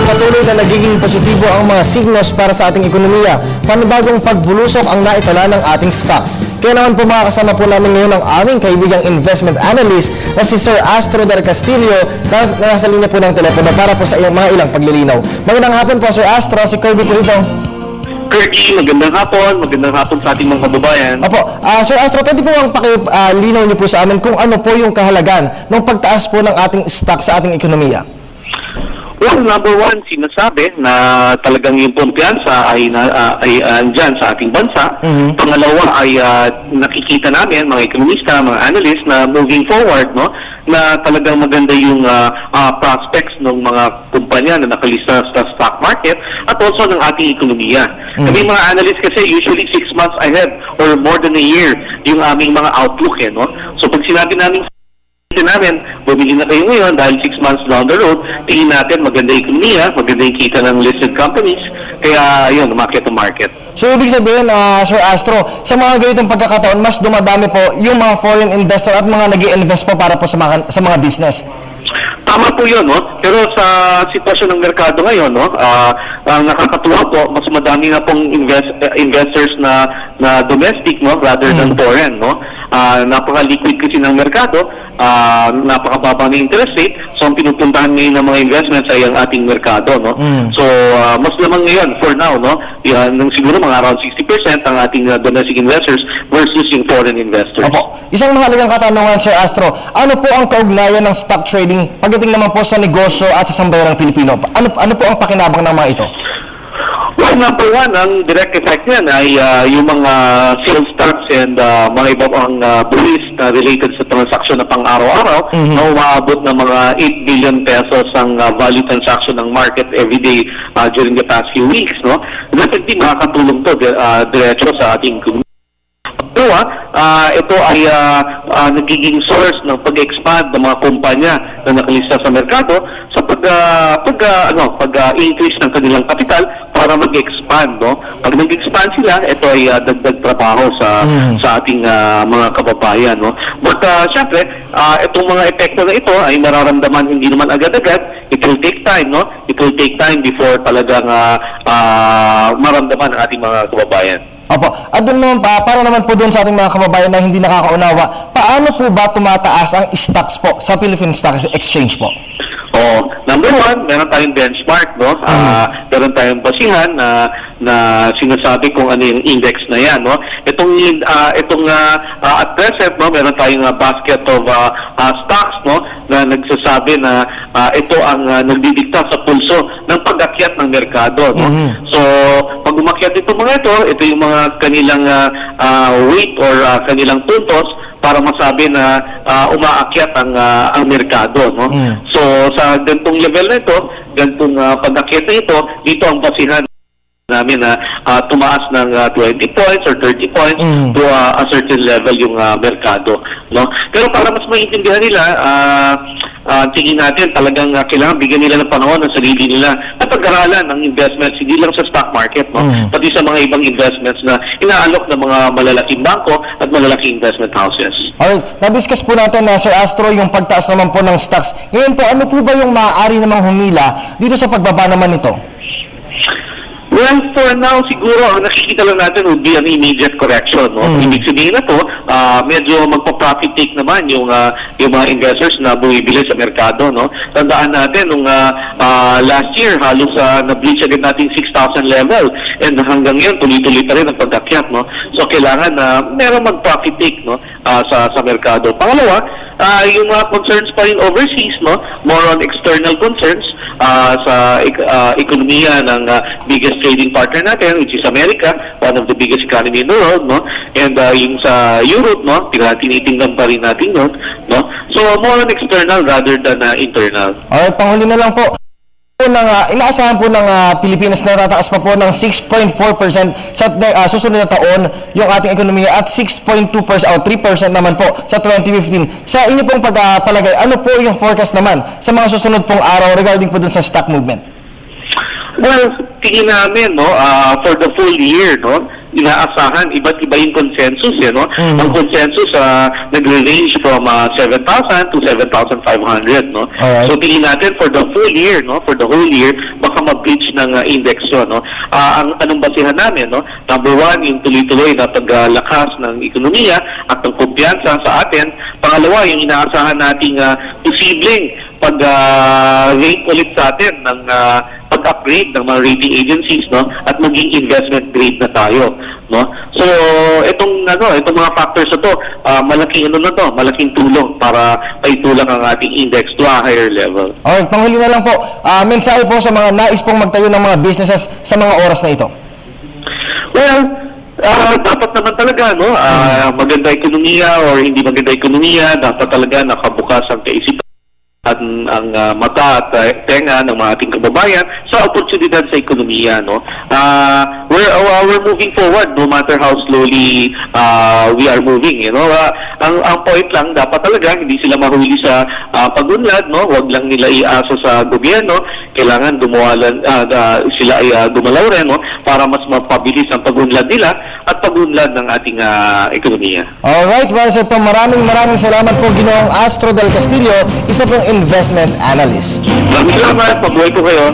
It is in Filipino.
patuloy na nagiging positibo ang mga signos para sa ating ekonomiya. Panibagong pagbulusok ang naitala ng ating stocks. Kaya naman po makakasama po namin ngayon ang aming kaibigang investment analyst na si Sir Astro Del Castillo na nasa linya po ng telepono para po sa mga ilang paglilinaw. Magandang hapon po Sir Astro, si Kirby po ito. Kirby, magandang hapon sa ating mga kababayan. Opo, Sir Astro, pwede po bang pakilinaw niyo po sa amin kung ano po yung kahalagan ng pagtaas po ng ating stock sa ating ekonomiya? Well, number one, sinasabi na talagang yung kumpiyansa ay andyan sa ating bansa. Pangalawa ay nakikita namin, mga ekonomista, mga analyst, na moving forward, no, na talagang maganda yung prospects ng mga kumpanya na nakalista sa stock market at also ng ating ekonomiya. Kami mga analyst kasi usually 6 months ahead or more than a year yung aming mga outlook. No? So pag sinabi namin, bumili na kayo ngayon dahil 6 months down the road, tingin natin maganda yung ekonomiya, maganda yung kita ng listed companies, kaya yun, umakyat ang market. So, ibig sabihin, Sir Astro, sa mga ganitong pagkakataon, mas dumadami po yung mga foreign investor at mga nag-i-invest po para po sa mga business. Tama po yun, no? Pero sa sitwasyon ng merkado ngayon, no, ang nakakatuwa po, mas madami na pong investors na domestic, no, rather than foreign, no? Napaka-liquid kasi ng merkado, napakababa ng interest rate, so ang pinupuntahan ngayon ng mga investments ay ang ating merkado, no? So, mas lamang ngayon, for now, no, siguro mga around 60% ang ating domestic investors versus yung foreign investors. Opo. Isang mahalagang katanungan, Sir Astro, ano po ang kaugnayan ng stock trading pagdating naman po sa negosyo at sa sambayanang Pilipino? Ano po ang pakinabang ng mga ito? Well, number one, ang direct effect niyan ay yung mga sales tax and mga iba pang buwis na related sa transaksyon na pang-araw-araw na umaabot ng mga 8 billion pesos ang value transaction ng market every day during the past few weeks. No? Definitely makakatulong to diretso sa ating community. Ito ay nagiging source ng pag-expand ng mga kumpanya na nakalista sa merkado sa pag-increase ng kanilang kapital para mag-expand, no? Pag nag-expand sila, ito ay dagdag trabaho sa ating mga kababayan, no? But syempre, itong mga epekto na ito ay nararamdaman hindi naman agad-agad. It will take time, no? It will take time before talagang maramdaman ang ating mga kababayan. Opo. At doon naman para naman po doon sa ating mga kababayan na hindi nakakaunawa, paano po ba tumataas ang stocks po sa Philippine Stock Exchange po? Number one, meron tayong benchmark, no? Meron tayong basihan na sinasabi kung ano yung index na yan, no? Itong at present, no, meron tayong basket of stocks, no, na nagsasabi na ito ang nagdidikta sa pulso ng pag-akyat ng merkado, no? So, pag umakyat itong mga ito yung mga kanilang weight or kanilang puntos para masabi na umaakyat ang merkado, no? So sa ganitong level na ito, ganitong pag-akyat na ito, dito ang basihan namin na tumaas ng 20 points or 30 points to a certain level yung merkado, no? Pero para mas maintindihan nila, tingin natin talagang kailangan bigyan nila ng panahon ng sarili nila at pag-aralan ng investments, hindi lang sa stock market, no? Pati sa mga ibang investments na inaalok ng mga malalaking bangko at malalaking investment houses. Alright, na-discuss po natin na Sir Astro yung pagtaas naman po ng stocks. Ngayon po, ano po ba yung maaari namang humila dito sa pagbaba naman nito? Well, for now, siguro, ang nakikita lang natin would be an immediate correction, no? Ibig sabihin na to, medyo magpa-profit take naman yung mga investors na bumibili sa merkado, no? Tandaan natin, nung last year, halos na-breach agad natin 6,000 level, and hanggang ngayon, tuloy-tuloy pa rin ang pag-akyat, no? So, kailangan na meron mag-profit take, no? Sa merkado. Pangalawa, yung mga concerns pa rin overseas, no? More on external concerns sa ekonomiya ng biggest trading partner natin, which is America, one of the biggest economy in the world, no? And yung sa Europe, no? Tinitingnan pa rin natin yun, no? So, more on external rather than internal. Alright, panghuli na lang po. Inaasahan po ng Pilipinas na tataas pa po ng 6.4% sa susunod na taon yung ating ekonomiya at 6.2% o 3% naman po sa 2015. Sa inyo pong pagpalagay, ano po yung forecast naman sa mga susunod pong araw regarding po dun sa stock movement? Well, tingin namin, no, for the full year, no, inaasahan, iba't iba yung consensus, no? Ang consensus nagre-range from 7,000 to 7,500, no? Alright. So tingin natin for the full year, no, for the whole year, baka ma-breach ng index yun, no? Anong basihan namin, no? Number one, yung tuloy-tuloy na paglakas ng ekonomiya at ng kumpiyansa sa atin. Pangalawa, yung inaasahan nating posibleng pag-rate ulit sa atin ng pag-upgrade ng mga rating agencies, no, at maging investment grade na tayo, no. So itong mga factors na to, malaking tulong para maitulang ang ating index to a higher level. Okay, panghuli na lang po, mensahe po sa mga nais pong magtayo ng mga businesses sa mga oras na ito. Well, dapat naman talaga, no, maganda ekonomiya or hindi maganda ekonomiya, dapat talaga nakabukas ang kaisipan at ang mata at tenga ng mga ating kababayan sa oportunidad sa ekonomiya, no. We're moving forward no matter how slowly we are moving, you know. Ang point lang, dapat talaga hindi sila mahuli sa pagunlad, no. Huwag lang nila iasa sa gobyerno, kailangan sila ay gumalaw rin, no, para mas mapabilis ang pagunlad nila at pagunlad ng ating ekonomiya. Alright, well sir, po maraming salamat po Ginoong Astro del Castillo, isa pong investment analyst. Maraming salamat, mabuhay po kayo.